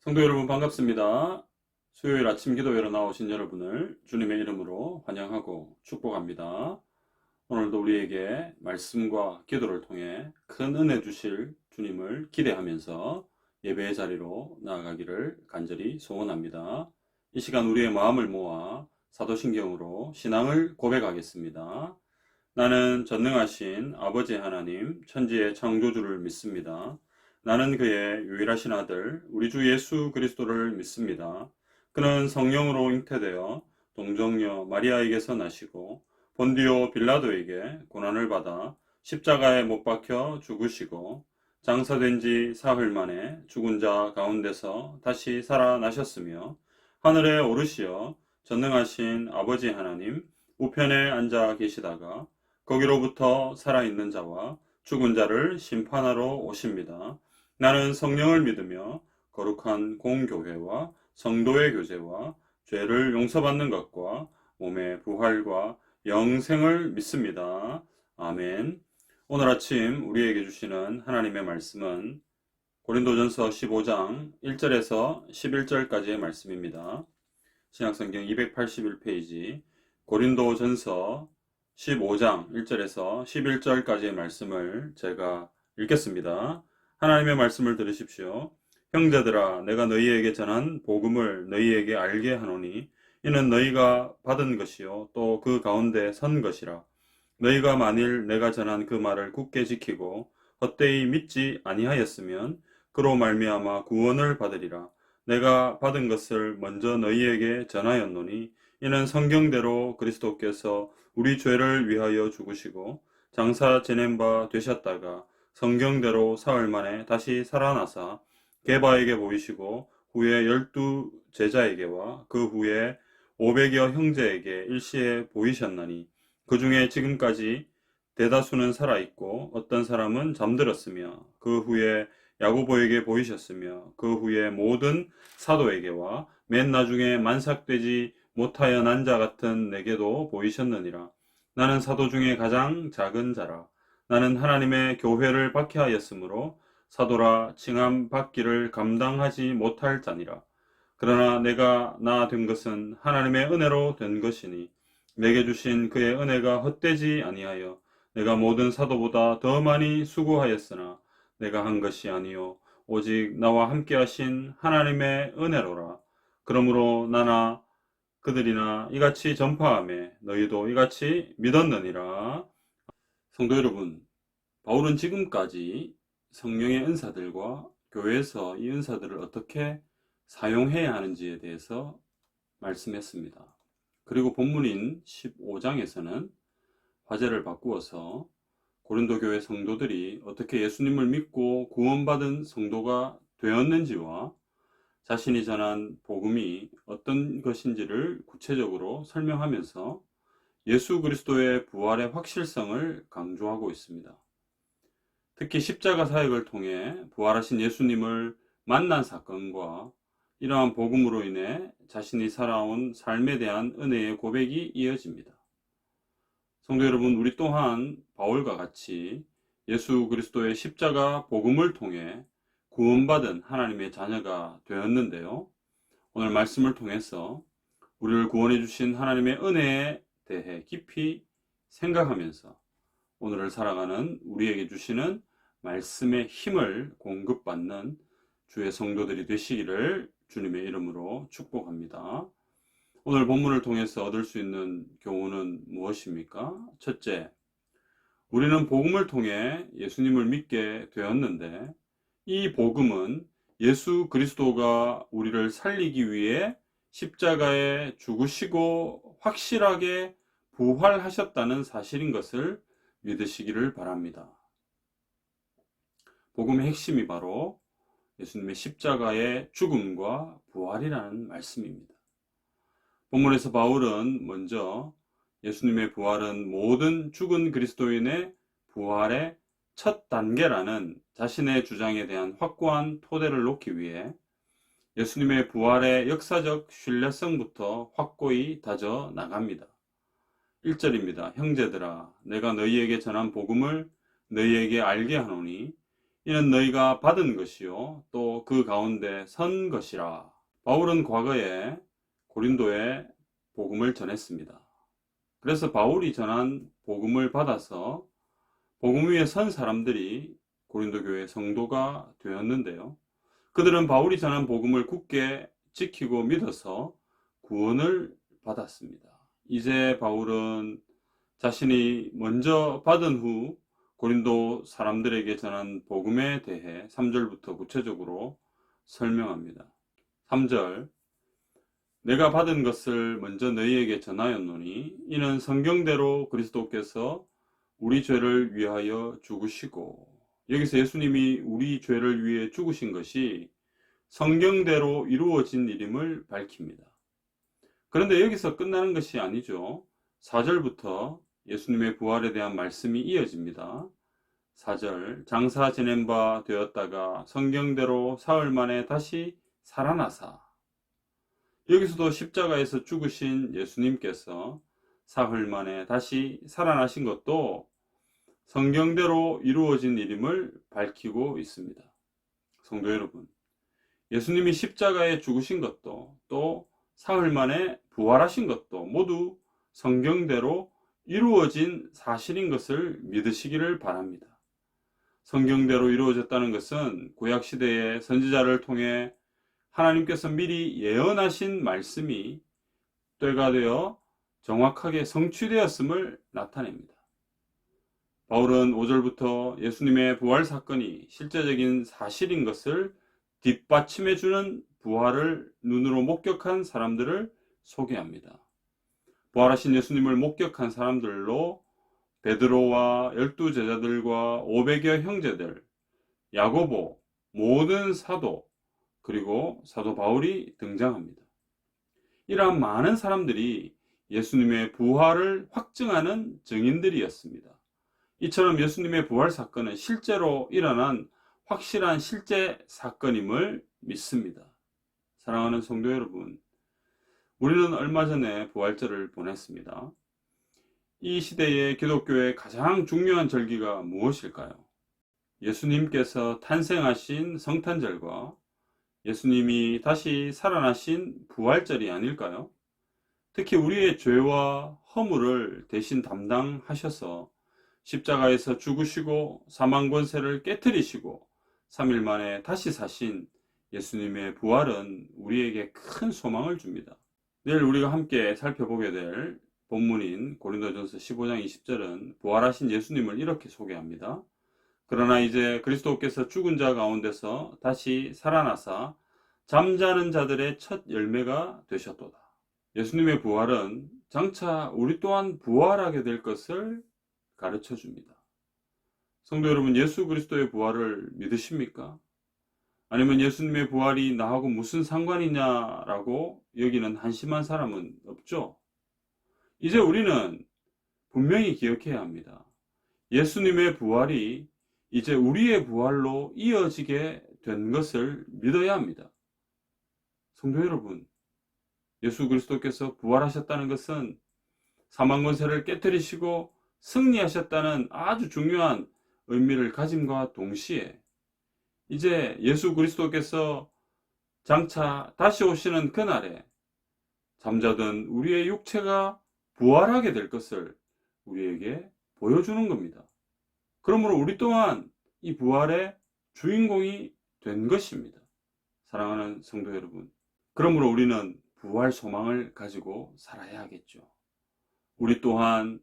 성도 여러분 반갑습니다. 수요일 아침 기도회로 나오신 여러분을 주님의 이름으로 환영하고 축복합니다. 오늘도 우리에게 말씀과 기도를 통해 큰 은혜 주실 주님을 기대하면서 예배의 자리로 나아가기를 간절히 소원합니다. 이 시간 우리의 마음을 모아 사도신경으로 신앙을 고백하겠습니다. 나는 전능하신 아버지 하나님, 천지의 창조주를 믿습니다. 나는 그의 유일하신 아들, 우리 주 예수 그리스도를 믿습니다. 그는 성령으로 잉태되어 동정녀 마리아에게서 나시고 본디오 빌라도에게 고난을 받아 십자가에 못 박혀 죽으시고 장사된 지 사흘 만에 죽은 자 가운데서 다시 살아나셨으며 하늘에 오르시어 전능하신 아버지 하나님 우편에 앉아 계시다가 거기로부터 살아있는 자와 죽은 자를 심판하러 오십니다. 나는 성령을 믿으며 거룩한 공교회와 성도의 교제와 죄를 용서받는 것과 몸의 부활과 영생을 믿습니다. 아멘. 오늘 아침 우리에게 주시는 하나님의 말씀은 고린도전서 15장 1절에서 11절까지의 말씀입니다. 신약성경 281페이지 고린도전서 15장 1절에서 11절까지의 말씀을 제가 읽겠습니다. 하나님의 말씀을 들으십시오. 형제들아, 내가 너희에게 전한 복음을 너희에게 알게 하노니 이는 너희가 받은 것이요 또 그 가운데 선 것이라. 너희가 만일 내가 전한 그 말을 굳게 지키고 헛되이 믿지 아니하였으면 그로 말미암아 구원을 받으리라. 내가 받은 것을 먼저 너희에게 전하였노니 이는 성경대로 그리스도께서 우리 죄를 위하여 죽으시고 장사 지낸 바 되셨다가 성경대로 사흘 만에 다시 살아나사 게바에게 보이시고 후에 12 제자에게와 그 후에 500여 형제에게 일시에 보이셨나니 그 중에 지금까지 대다수는 살아있고 어떤 사람은 잠들었으며 그 후에 야고보에게 보이셨으며 그 후에 모든 사도에게와 맨 나중에 만삭되지 못하여 난 자 같은 내게도 보이셨느니라. 나는 사도 중에 가장 작은 자라. 나는 하나님의 교회를 박해하였으므로 사도라 칭함 받기를 감당하지 못할 자니라. 그러나 내가 나 된 것은 하나님의 은혜로 된 것이니 내게 주신 그의 은혜가 헛되지 아니하여 내가 모든 사도보다 더 많이 수고하였으나 내가 한 것이 아니요 오직 나와 함께 하신 하나님의 은혜로라. 그러므로 나나 그들이나 이같이 전파하매 너희도 이같이 믿었느니라. 성도 여러분, 바울은 지금까지 성령의 은사들과 교회에서 이 은사들을 어떻게 사용해야 하는지에 대해서 말씀했습니다. 그리고 본문인 15장에서는 화제를 바꾸어서 고린도 교회 성도들이 어떻게 예수님을 믿고 구원받은 성도가 되었는지와 자신이 전한 복음이 어떤 것인지를 구체적으로 설명하면서 예수 그리스도의 부활의 확실성을 강조하고 있습니다. 특히 십자가 사역을 통해 부활하신 예수님을 만난 사건과 이러한 복음으로 인해 자신이 살아온 삶에 대한 은혜의 고백이 이어집니다. 성도 여러분, 우리 또한 바울과 같이 예수 그리스도의 십자가 복음을 통해 구원받은 하나님의 자녀가 되었는데요. 오늘 말씀을 통해서 우리를 구원해 주신 하나님의 은혜에 대해 깊이 생각하면서 오늘을 살아가는 우리에게 주시는 말씀의 힘을 공급받는 주의 성도들이 되시기를 주님의 이름으로 축복합니다. 오늘 본문을 통해서 얻을 수 있는 교훈은 무엇입니까? 첫째, 우리는 복음을 통해 예수님을 믿게 되었는데 이 복음은 예수 그리스도가 우리를 살리기 위해 십자가에 죽으시고 확실하게 부활하셨다는 사실인 것을 믿으시기를 바랍니다. 복음의 핵심이 바로 예수님의 십자가의 죽음과 부활이라는 말씀입니다. 본문에서 바울은 먼저 예수님의 부활은 모든 죽은 그리스도인의 부활의 첫 단계라는 자신의 주장에 대한 확고한 토대를 놓기 위해 예수님의 부활의 역사적 신뢰성부터 확고히 다져 나갑니다. 1절입니다. 형제들아, 내가 너희에게 전한 복음을 너희에게 알게 하노니 이는 너희가 받은 것이요 또 그 가운데 선 것이라. 바울은 과거에 고린도에 복음을 전했습니다. 그래서 바울이 전한 복음을 받아서 복음 위에 선 사람들이 고린도 교회 성도가 되었는데요. 그들은 바울이 전한 복음을 굳게 지키고 믿어서 구원을 받았습니다. 이제 바울은 자신이 먼저 받은 후 고린도 사람들에게 전한 복음에 대해 3절부터 구체적으로 설명합니다. 3절, 내가 받은 것을 먼저 너희에게 전하였노니 이는 성경대로 그리스도께서 우리 죄를 위하여 죽으시고, 여기서 예수님이 우리 죄를 위해 죽으신 것이 성경대로 이루어진 일임을 밝힙니다. 그런데 여기서 끝나는 것이 아니죠. 4절부터 예수님의 부활에 대한 말씀이 이어집니다. 4절, 장사 지낸 바 되었다가 성경대로 사흘 만에 다시 살아나사. 여기서도 십자가에서 죽으신 예수님께서 사흘 만에 다시 살아나신 것도 성경대로 이루어진 일임을 밝히고 있습니다. 성도 여러분, 예수님이 십자가에 죽으신 것도 또 사흘 만에 부활하신 것도 모두 성경대로 이루어진 사실인 것을 믿으시기를 바랍니다. 성경대로 이루어졌다는 것은 구약시대의 선지자를 통해 하나님께서 미리 예언하신 말씀이 때가 되어 정확하게 성취되었음을 나타냅니다. 바울은 5절부터 예수님의 부활 사건이 실제적인 사실인 것을 뒷받침해주는 부활을 눈으로 목격한 사람들을 소개합니다. 부활하신 예수님을 목격한 사람들로 베드로와 12제자들과 500여 형제들, 야고보, 모든 사도, 그리고 사도 바울이 등장합니다. 이러한 많은 사람들이 예수님의 부활을 확증하는 증인들이었습니다. 이처럼 예수님의 부활 사건은 실제로 일어난 확실한 실제 사건임을 믿습니다. 사랑하는 성도 여러분, 우리는 얼마 전에 부활절을 보냈습니다. 이 시대의 기독교의 가장 중요한 절기가 무엇일까요? 예수님께서 탄생하신 성탄절과 예수님이 다시 살아나신 부활절이 아닐까요? 특히 우리의 죄와 허물을 대신 담당하셔서 십자가에서 죽으시고 사망 권세를 깨뜨리시고 3일 만에 다시 사신 예수님의 부활은 우리에게 큰 소망을 줍니다. 내일 우리가 함께 살펴보게 될 본문인 고린도전서 15장 20절은 부활하신 예수님을 이렇게 소개합니다. 그러나 이제 그리스도께서 죽은 자 가운데서 다시 살아나사 잠자는 자들의 첫 열매가 되셨도다. 예수님의 부활은 장차 우리 또한 부활하게 될 것을 가르쳐 줍니다. 성도 여러분, 예수 그리스도의 부활을 믿으십니까? 아니면 예수님의 부활이 나하고 무슨 상관이냐라고 여기는 한심한 사람은 없죠? 이제 우리는 분명히 기억해야 합니다. 예수님의 부활이 이제 우리의 부활로 이어지게 된 것을 믿어야 합니다. 성도 여러분, 예수 그리스도께서 부활하셨다는 것은 사망 권세를 깨뜨리시고 승리하셨다는 아주 중요한 의미를 가짐과 동시에 이제 예수 그리스도께서 장차 다시 오시는 그날에 잠자던 우리의 육체가 부활하게 될 것을 우리에게 보여주는 겁니다. 그러므로 우리 또한 이 부활의 주인공이 된 것입니다. 사랑하는 성도 여러분, 그러므로 우리는 부활 소망을 가지고 살아야 하겠죠. 우리 또한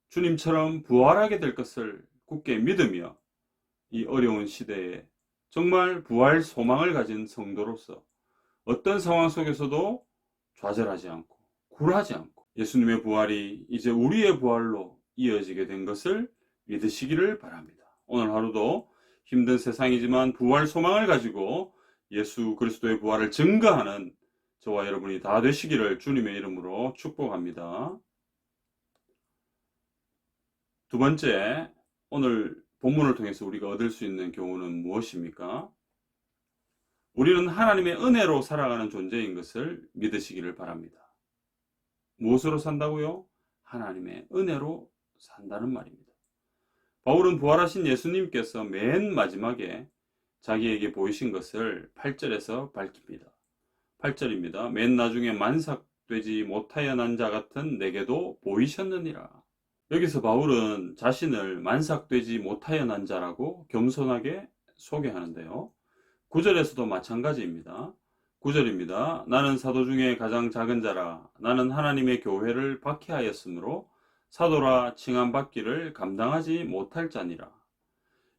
주님처럼 부활하게 될 것을 굳게 믿으며 이 어려운 시대에 정말 부활 소망을 가진 성도로서 어떤 상황 속에서도 좌절하지 않고 굴하지 않고 예수님의 부활이 이제 우리의 부활로 이어지게 된 것을 믿으시기를 바랍니다. 오늘 하루도 힘든 세상이지만 부활 소망을 가지고 예수 그리스도의 부활을 증거하는 저와 여러분이 다 되시기를 주님의 이름으로 축복합니다. 두 번째, 오늘 본문을 통해서 우리가 얻을 수 있는 교훈은 무엇입니까? 우리는 하나님의 은혜로 살아가는 존재인 것을 믿으시기를 바랍니다. 무엇으로 산다고요? 하나님의 은혜로 산다는 말입니다. 바울은 부활하신 예수님께서 맨 마지막에 자기에게 보이신 것을 8절에서 밝힙니다. 8절입니다. 맨 나중에 만삭되지 못하여 난 자 같은 내게도 보이셨느니라. 여기서 바울은 자신을 만삭되지 못하여 난 자라고 겸손하게 소개하는데요. 9절에서도 마찬가지입니다. 9절입니다. 나는 사도 중에 가장 작은 자라. 나는 하나님의 교회를 박해하였으므로 사도라 칭함받기를 감당하지 못할 자니라.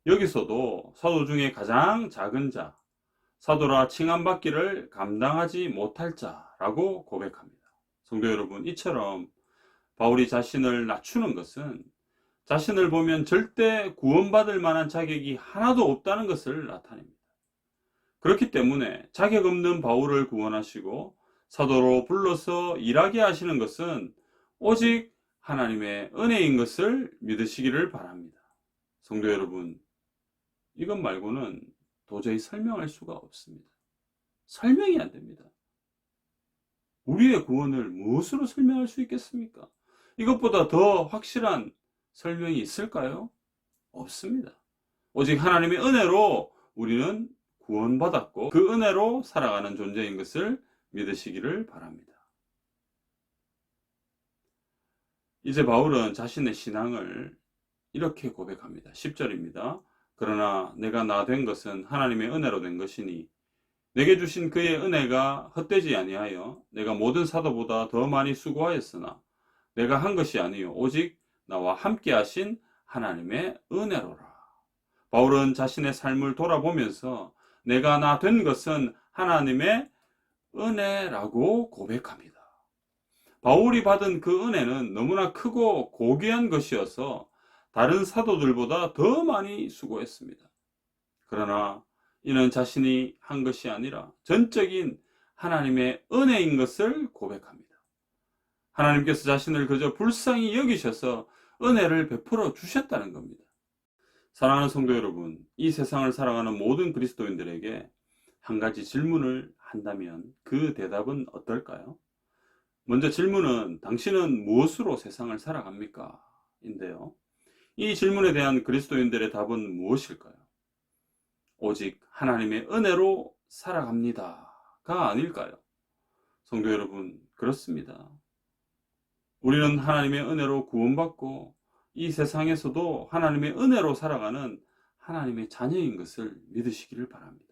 여기서도 사도 중에 가장 작은 자, 사도라 칭함받기를 감당하지 못할 자라고 고백합니다. 성도 여러분, 이처럼 바울이 자신을 낮추는 것은 자신을 보면 절대 구원받을 만한 자격이 하나도 없다는 것을 나타냅니다. 그렇기 때문에 자격 없는 바울을 구원하시고 사도로 불러서 일하게 하시는 것은 오직 하나님의 은혜인 것을 믿으시기를 바랍니다. 성도 여러분, 이것 말고는 도저히 설명할 수가 없습니다. 설명이 안 됩니다. 우리의 구원을 무엇으로 설명할 수 있겠습니까? 이것보다 더 확실한 설명이 있을까요? 없습니다. 오직 하나님의 은혜로 우리는 구원받았고 그 은혜로 살아가는 존재인 것을 믿으시기를 바랍니다. 이제 바울은 자신의 신앙을 이렇게 고백합니다. 10절입니다. 그러나 내가 나 된 것은 하나님의 은혜로 된 것이니 내게 주신 그의 은혜가 헛되지 아니하여 내가 모든 사도보다 더 많이 수고하였으나 내가 한 것이 아니요 오직 나와 함께 하신 하나님의 은혜로라. 바울은 자신의 삶을 돌아보면서 내가 나 된 것은 하나님의 은혜라고 고백합니다. 바울이 받은 그 은혜는 너무나 크고 고귀한 것이어서 다른 사도들보다 더 많이 수고했습니다. 그러나 이는 자신이 한 것이 아니라 전적인 하나님의 은혜인 것을 고백합니다. 하나님께서 자신을 그저 불쌍히 여기셔서 은혜를 베풀어 주셨다는 겁니다. 사랑하는 성도 여러분, 이 세상을 살아가는 모든 그리스도인들에게 한 가지 질문을 한다면 그 대답은 어떨까요? 먼저 질문은 당신은 무엇으로 세상을 살아갑니까? 인데요. 이 질문에 대한 그리스도인들의 답은 무엇일까요? 오직 하나님의 은혜로 살아갑니다가 아닐까요? 성도 여러분, 그렇습니다. 우리는 하나님의 은혜로 구원받고 이 세상에서도 하나님의 은혜로 살아가는 하나님의 자녀인 것을 믿으시기를 바랍니다.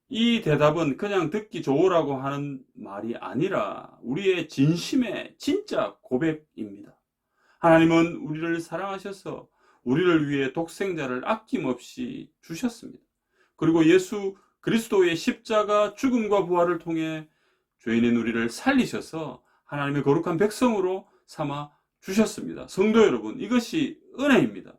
이 대답은 그냥 듣기 좋으라고 하는 말이 아니라 우리의 진심의 진짜 고백입니다. 하나님은 우리를 사랑하셔서 우리를 위해 독생자를 아낌없이 주셨습니다. 그리고 예수 그리스도의 십자가 죽음과 부활을 통해 죄인인 우리를 살리셔서 하나님의 거룩한 백성으로 삼아 주셨습니다. 성도 여러분, 이것이 은혜입니다.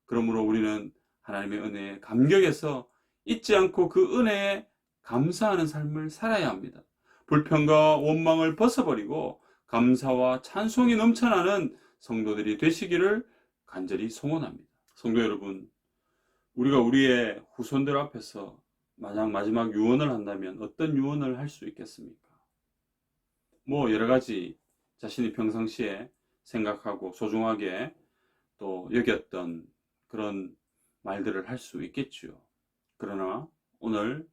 그러므로 우리는 하나님의 은혜에 감격해서 잊지 않고 그 은혜에 감사하는 삶을 살아야 합니다. 불평과 원망을 벗어버리고 감사와 찬송이 넘쳐나는 성도들이 되시기를 간절히 소원합니다. 성도 여러분, 우리가 우리의 후손들 앞에서 만약 마지막 유언을 한다면 어떤 유언을 할 수 있겠습니까? 여러 가지 자신이 평상시에 생각하고 소중하게 또 여겼던 그런 말들을 할 수 있겠지요. 그러나 오늘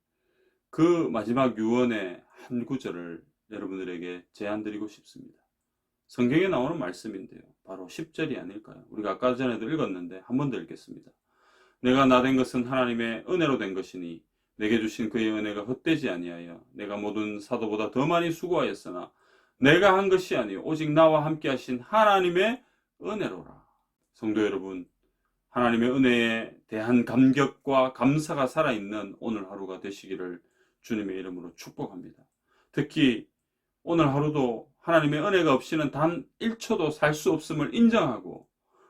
그 마지막 유언의 한 구절을 여러분들에게 제안드리고 싶습니다. 성경에 나오는 말씀인데요. 바로 10절이 아닐까요? 우리가 아까 전에도 읽었는데 한 번 더 읽겠습니다. 내가 나 된 것은 하나님의 은혜로 된 것이니 내게 주신 그의 은혜가 헛되지 아니하여 내가 모든 사도보다 더 많이 수고하였으나 내가 한 것이 아니요 오직 나와 함께 하신 하나님의 은혜로라. 성도 여러분, 하나님의 은혜에 대한 감격과 감사가 살아있는 오늘 하루가 되시기를 주님의 이름으로 축복합니다. 특히 오늘 하루도 하나님의 은혜가 없이는 단 1초도 살 수 없음을 인정하고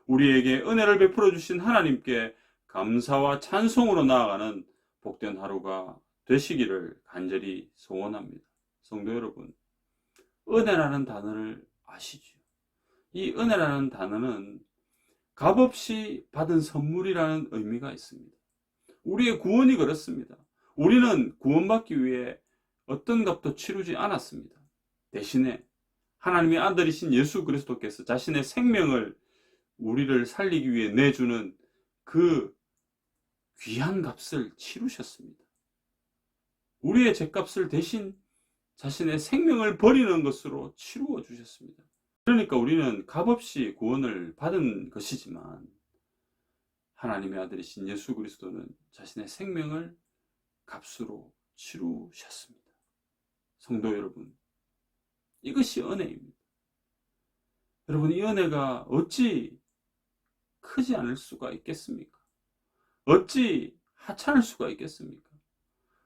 우리에게 은혜를 베풀어 주신 하나님께 감사와 찬송으로 나아가는 복된 하루가 되시기를 간절히 소원합니다. 성도 여러분, 은혜라는 단어를 아시죠? 이 은혜라는 단어는 값없이 받은 선물이라는 의미가 있습니다. 우리의 구원이 그렇습니다. 우리는 구원받기 위해 어떤 값도 치르지 않았습니다. 대신에 하나님의 아들이신 예수 그리스도께서 자신의 생명을 우리를 살리기 위해 내주는 그 귀한 값을 치르셨습니다. 우리의 죄값을 대신 자신의 생명을 버리는 것으로 치루어 주셨습니다. 그러니까 우리는 값없이 구원을 받은 것이지만 하나님의 아들이신 예수 그리스도는 자신의 생명을 값으로 치루셨습니다. 성도 여러분, 이것이 은혜입니다. 여러분, 이 은혜가 어찌 크지 않을 수가 있겠습니까? 어찌 하찮을 수가 있겠습니까?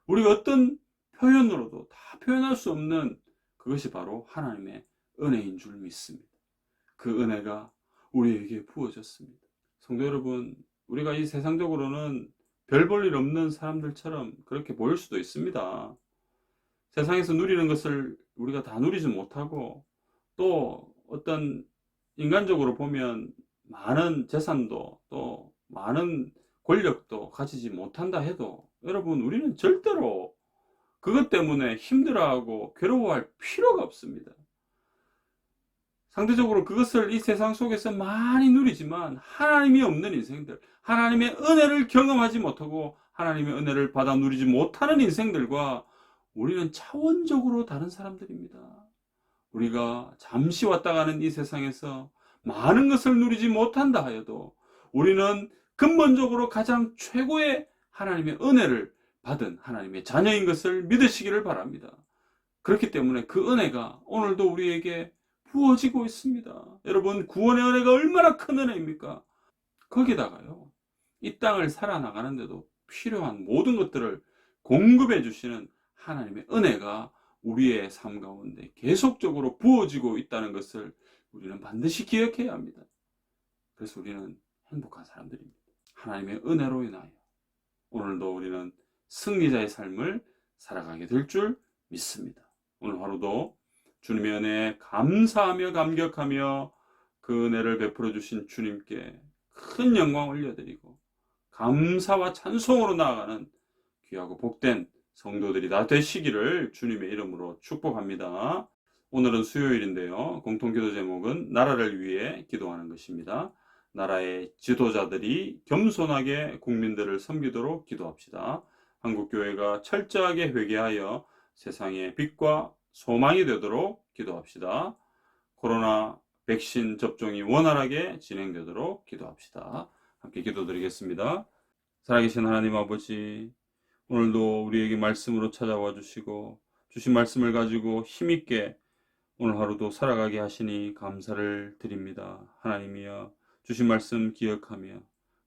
우리가 어떤 표현으로도 다 표현할 수 없는 그것이 바로 하나님의 은혜인 줄 믿습니다. 그 은혜가 우리에게 부어졌습니다. 성도 여러분, 우리가 이 세상적으로는 별 볼 일 없는 사람들처럼 그렇게 보일 수도 있습니다. 세상에서 누리는 것을 우리가 다 누리지 못하고 또 어떤 인간적으로 보면 많은 재산도 또 많은 권력도 가지지 못한다 해도 여러분, 우리는 절대로 그것 때문에 힘들어하고 괴로워할 필요가 없습니다. 상대적으로 그것을 이 세상 속에서 많이 누리지만 하나님이 없는 인생들, 하나님의 은혜를 경험하지 못하고 하나님의 은혜를 받아 누리지 못하는 인생들과 우리는 차원적으로 다른 사람들입니다. 우리가 잠시 왔다 가는 이 세상에서 많은 것을 누리지 못한다 하여도 우리는 근본적으로 가장 최고의 하나님의 은혜를 받은 하나님의 자녀인 것을 믿으시기를 바랍니다. 그렇기 때문에 그 은혜가 오늘도 우리에게 부어지고 있습니다. 여러분, 구원의 은혜가 얼마나 큰 은혜입니까? 거기다가요, 이 땅을 살아나가는데도 필요한 모든 것들을 공급해 주시는 하나님의 은혜가 우리의 삶 가운데 계속적으로 부어지고 있다는 것을 우리는 반드시 기억해야 합니다. 그래서 우리는 행복한 사람들입니다. 하나님의 은혜로 인하여 오늘도 우리는 승리자의 삶을 살아가게 될 줄 믿습니다. 오늘 하루도 주님의 은혜에 감사하며 감격하며 그 은혜를 베풀어 주신 주님께 큰 영광 올려드리고 감사와 찬송으로 나아가는 귀하고 복된 성도들이 다 되시기를 주님의 이름으로 축복합니다. 오늘은 수요일인데요. 공통기도 제목은 나라를 위해 기도하는 것입니다. 나라의 지도자들이 겸손하게 국민들을 섬기도록 기도합시다. 한국교회가 철저하게 회개하여 세상의 빛과 소망이 되도록 기도합시다. 코로나 백신 접종이 원활하게 진행되도록 기도합시다. 함께 기도드리겠습니다. 살아계신 하나님 아버지, 오늘도 우리에게 말씀으로 찾아와 주시고 주신 말씀을 가지고 힘있게 오늘 하루도 살아가게 하시니 감사를 드립니다. 하나님이여, 주신 말씀 기억하며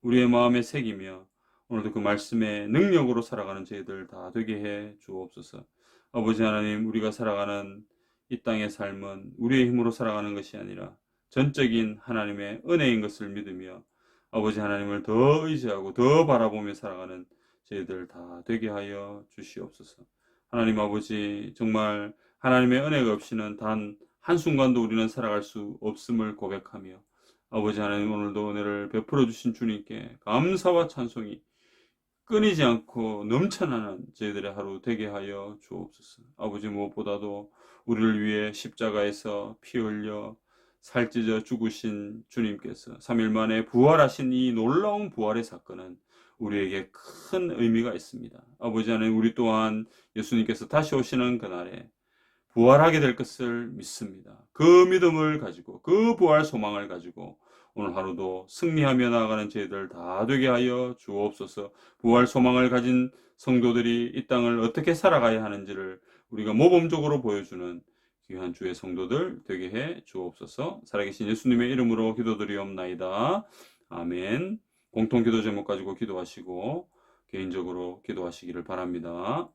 우리의 마음에 새기며 오늘도 그 말씀의 능력으로 살아가는 저희들 다 되게 해 주옵소서. 아버지 하나님, 우리가 살아가는 이 땅의 삶은 우리의 힘으로 살아가는 것이 아니라 전적인 하나님의 은혜인 것을 믿으며 아버지 하나님을 더 의지하고 더 바라보며 살아가는 저희들 다 되게 하여 주시옵소서. 하나님 아버지, 정말 하나님의 은혜가 없이는 단 한순간도 우리는 살아갈 수 없음을 고백하며 아버지 하나님, 오늘도 은혜를 베풀어 주신 주님께 감사와 찬송이 끊이지 않고 넘쳐나는 저희들의 하루 되게 하여 주옵소서. 아버지, 무엇보다도 우리를 위해 십자가에서 피 흘려 살찢어 죽으신 주님께서 3일 만에 부활하신 이 놀라운 부활의 사건은 우리에게 큰 의미가 있습니다. 아버지 하나님, 우리 또한 예수님께서 다시 오시는 그날에 부활하게 될 것을 믿습니다. 그 믿음을 가지고 그 부활 소망을 가지고 오늘 하루도 승리하며 나아가는 저희들 다 되게 하여 주옵소서. 부활 소망을 가진 성도들이 이 땅을 어떻게 살아가야 하는지를 우리가 모범적으로 보여주는 귀한 주의 성도들 되게 해 주옵소서. 살아계신 예수님의 이름으로 기도드리옵나이다. 아멘. 공통 기도 제목 가지고 기도하시고 개인적으로 기도하시기를 바랍니다.